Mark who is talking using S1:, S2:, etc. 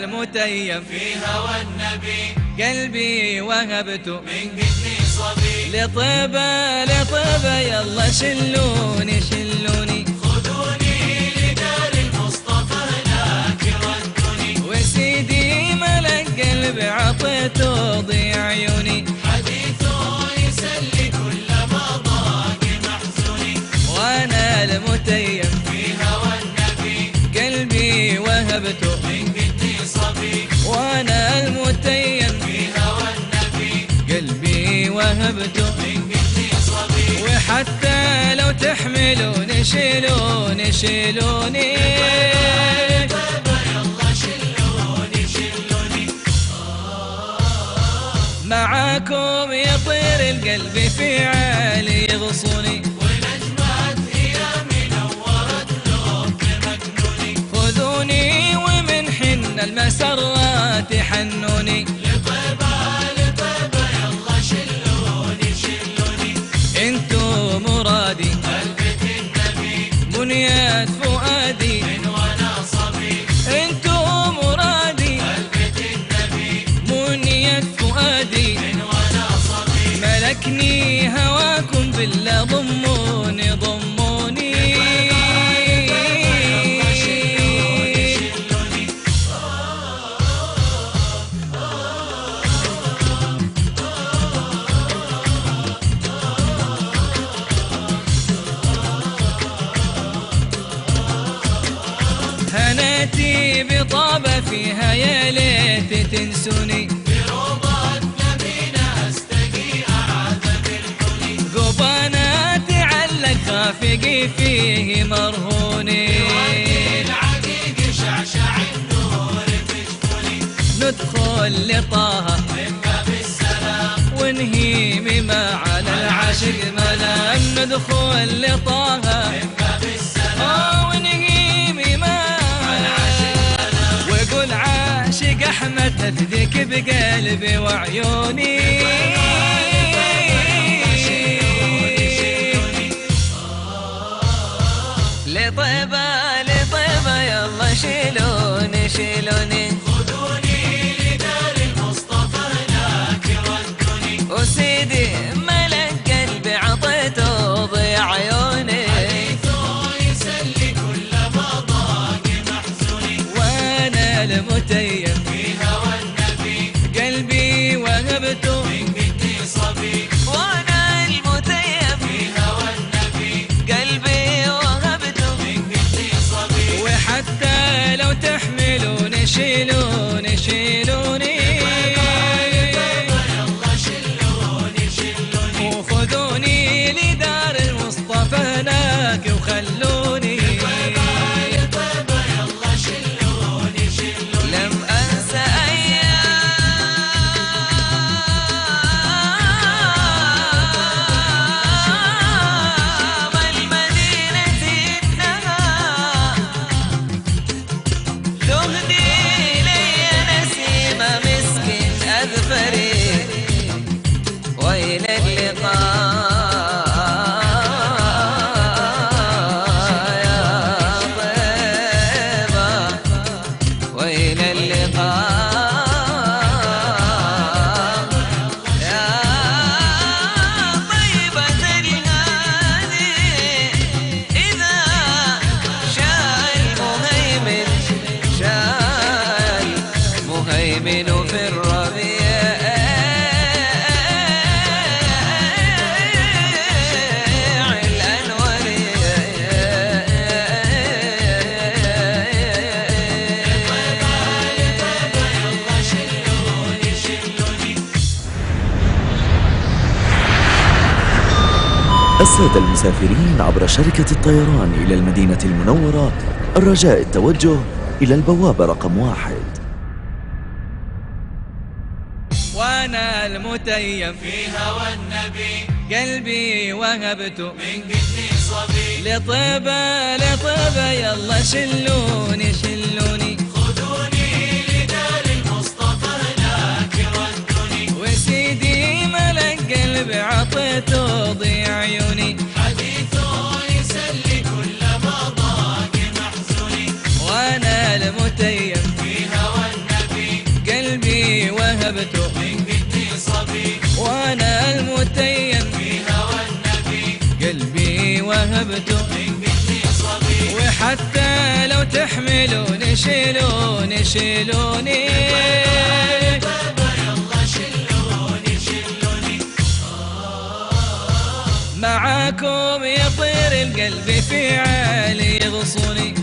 S1: المتيم
S2: في هوى النبي
S1: قلبي وهبته
S2: من قدني صبي
S1: لطيبة لطيبة يلا شلوني شلوني
S2: خذوني لدار المصطفى هناك ردوني
S1: وسيدي ملك قلبي عطيته ضيع عيوني
S2: حديثه يسلي كل ما ضاق محزوني
S1: وانا المتيم
S2: في هوى النبي
S1: قلبي وهبته
S2: من قدني صبي
S1: وانا المتيم
S2: في هوى النبي
S1: قلبي وهبته
S2: من قدني صبي
S1: وحتى لو تحملوني شيلوني شيلوني
S2: يلا شلوني شلوني
S1: معاكم يطير القلب في عالي يغصوني
S2: ونجمات ايامي نورت لوك مجنوني
S1: خذوني ومن حن المسرات حنوني
S2: لطيبة لطيبة يلا شلوني شلوني
S1: انتو مرادي
S2: قلبة النبي
S1: بنيات فؤادي
S2: من وانا صبي
S1: انتو مرادي
S2: قلبة النبي
S1: بنيات فؤادي
S2: من وانا صبي
S1: ملكني هواكم بالله ضموني ضموني هناتي بطابة فيها يا ليت تنسوني
S2: بروضة نبينا استقي أعاذ بالحلي
S1: قبانا تعلق خافقي فيه مرهوني
S2: العقيق شعشع النور تشفني
S1: ندخل لطه
S2: من باب السلام
S1: ونهيم ما على العاشق ملام ندخل لطه
S2: من باب السلام
S1: ونهيم ما وقول عاشق احمد افديك بقلبي وعيوني لطيبة لطيبة يلا شيلوني شيلوني
S2: خذوني لدار المصطفى هناك ردوني
S1: وسيدي ملك قلبي عطيته ضيع عيوني
S2: حديثه يسلي كل ما ضاق محزوني
S1: وانا المتيم
S2: في هوى النبي
S1: قلبي وهبته
S2: من قدني صبي
S1: وانا المتيم
S2: في هوى النبي
S1: قلبي وهبته
S2: من قدني صبي
S1: وحتى لو تحملوني شيلوني شيلوني
S2: يلا شلوني شلوني
S1: وخذوني لدار المصطفى هناك وخلوني
S2: طيبة يلا شلوني شلوني
S1: لم أنسى أيام المدينة إنها تهدي لي نسيمة مسكين أذفري وإلى اللقاء يا طيبة وإلى اللقاء يا طيبة الهادي إذا شاء المهيمن شاء المهيمن في الربيع
S3: السادة المسافرين عبر شركة الطيران إلى المدينة المنورة، الرجاء التوجه إلى البوابة رقم 1.
S1: وانا المتيم
S2: في هوى النبي
S1: قلبي وهبته
S2: من قدني صبي
S1: لطيبة لطيبة يلا شلوني شلوني
S2: خذوني لدار المصطفى هناك ردوني
S1: وسيدي ملك قلبي عطيته ضيع عيوني
S2: حديثه يسلي كل ما ضاق محزوني
S1: وانا المتيم
S2: في هوى النبي
S1: قلبي وهبته
S2: من قدي صبي
S1: وانا المتيم
S2: في هوى النبي
S1: قلبي وهبته
S2: من قدي صبي
S1: وحتى لو تحملوني شيلوني شيلوني
S2: بابا يلا شلوني شلوني
S1: معاكم يطير القلب في عالي يغصوني